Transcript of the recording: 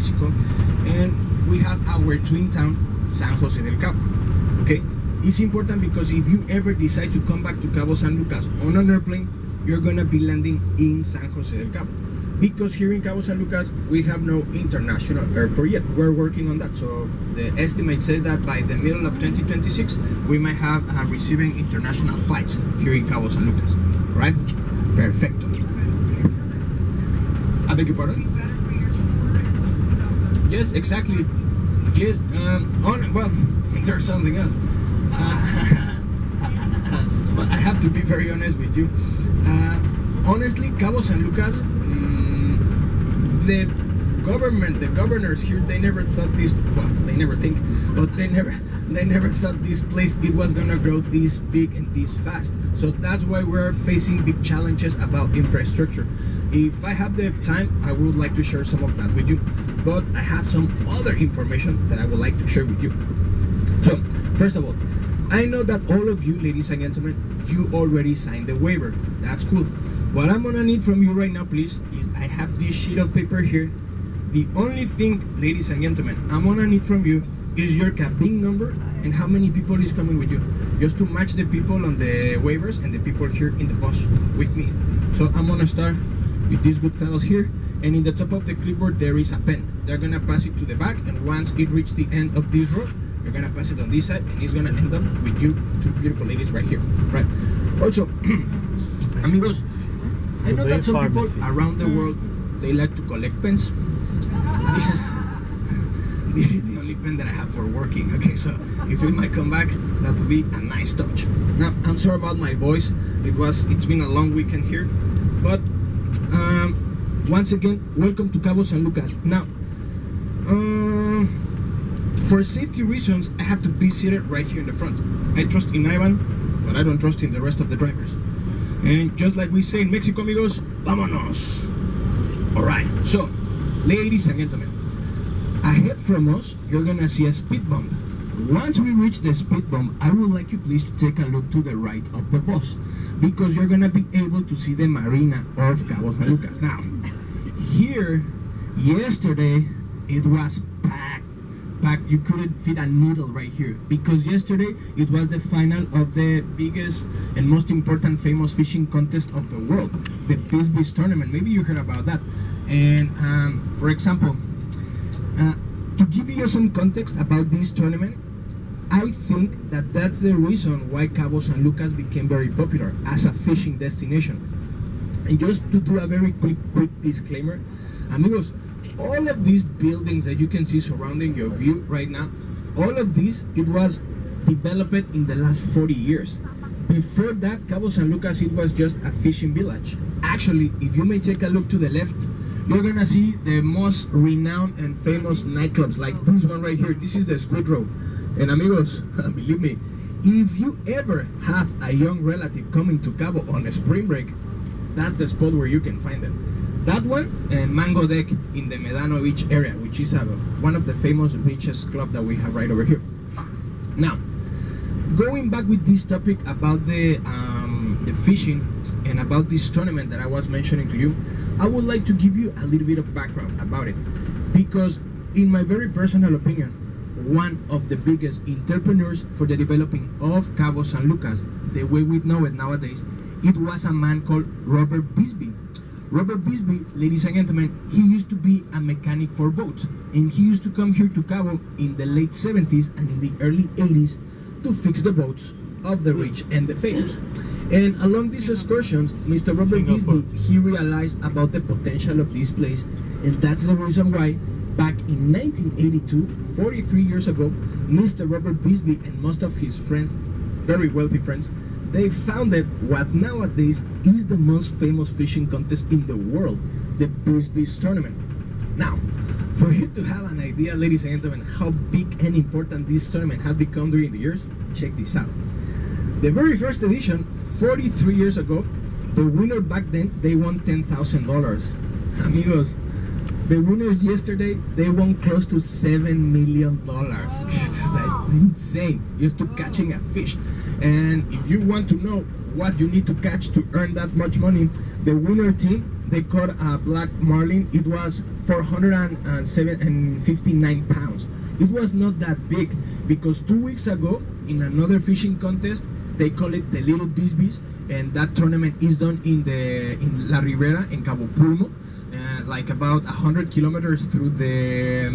Mexico, and we have our twin town, San Jose del Cabo. Okay, it's important because if you ever decide to come back to Cabo San Lucas on an airplane, you're gonna be landing in San Jose del Cabo. Because here in Cabo San Lucas, we have no international airport yet. We're working on that. So the estimate says that by the middle of 2026, we might have receiving international flights here in Cabo San Lucas. Right? Perfecto. I beg your pardon? Yes, exactly. Yes. Well, there's something else. I have to be very honest with you. Honestly, Cabo San Lucas, the governors here, they never thought this. Well, they never think, but they never thought this place it was gonna grow this big and this fast. So that's why we're facing big challenges about infrastructure. If I have the time, I would like to share some of that with you. But I have some other information that I would like to share with you. So, first of all, I know that all of you, ladies and gentlemen, you already signed the waiver. That's cool. What I'm gonna need from you right now, please, is I have this sheet of paper here. The only thing, ladies and gentlemen, I'm gonna need from you is your cabin number and how many people is coming with you. Just to match the people on the waivers and the people here in the bus with me. So I'm gonna start with these good fellows here. And in the top of the clipboard, there is a pen. They're gonna pass it to the back, and once it reaches the end of this row, you're gonna pass it on this side, and it's gonna end up with you two beautiful ladies right here. Right. Also, amigos, I know that some people around the world, they like to collect pens. This is the only pen that I have for working. Okay, so if it might come back, that would be a nice touch. Now, I'm sorry about my voice. It's been a long weekend here, but once again, welcome to Cabo San Lucas. Now, for safety reasons, I have to be seated right here in the front. I trust in Ivan, but I don't trust in the rest of the drivers. And just like we say in Mexico, amigos, vámonos. Alright, so, ladies and gentlemen, ahead from us, you're gonna see a speed bump. Once we reach the speed bump, I would like you please to take a look to the right of the bus, because you're gonna be able to see the marina of Cabo San Lucas. Now, here, yesterday, it was packed. You couldn't fit a needle right here, because yesterday it was the final of the biggest and most important famous fishing contest of the world, the Beast tournament. Maybe you heard about that. And for example, to give you some context about this tournament, I think that that's the reason why Cabo San Lucas became very popular as a fishing destination. And just to do a very quick disclaimer, amigos, all of these buildings that you can see surrounding your view right now, all of this, it was developed in the last 40 years. Before that, Cabo San Lucas, it was just a fishing village. Actually, if you may take a look to the left, you're gonna see the most renowned and famous nightclubs, like this one right here. This is the Squid Row. And amigos, believe me, if you ever have a young relative coming to Cabo on a spring break, that's the spot where you can find them. That one and Mango Deck in the Medano Beach area, which is one of the famous beaches club that we have right over here. Now, going back with this topic about the fishing and about this tournament that I was mentioning to you, I would like to give you a little bit of background about it, because in my very personal opinion, one of the biggest entrepreneurs for the developing of Cabo San Lucas, the way we know it nowadays, it was a man called Robert Bisbee. Robert Bisbee, ladies and gentlemen, he used to be a mechanic for boats, and he used to come here to Cabo in the late 70s and in the early 80s to fix the boats of the rich and the famous. And along these excursions, Mr. Robert Bisbee, he realized about the potential of this place, and that's the reason why back in 1982, 43 years ago, Mr. Robert Bisbee and most of his friends, very wealthy friends, they founded what nowadays is the most famous fishing contest in the world, the Beast tournament. Now, for you to have an idea, ladies and gentlemen, how big and important this tournament has become during the years, check this out. The very first edition, 43 years ago, the winner back then, they won $10,000. Amigos, the winners yesterday, they won close to $7 million. That's insane, just to catching a fish. And if you want to know what you need to catch to earn that much money. The winner team, they caught a black marlin. It was 459 pounds. It was not that big because 2 weeks ago in another fishing contest, they call it the Little Bisbees, and that tournament is done in La Ribera in Cabo, like about 100 kilometers through the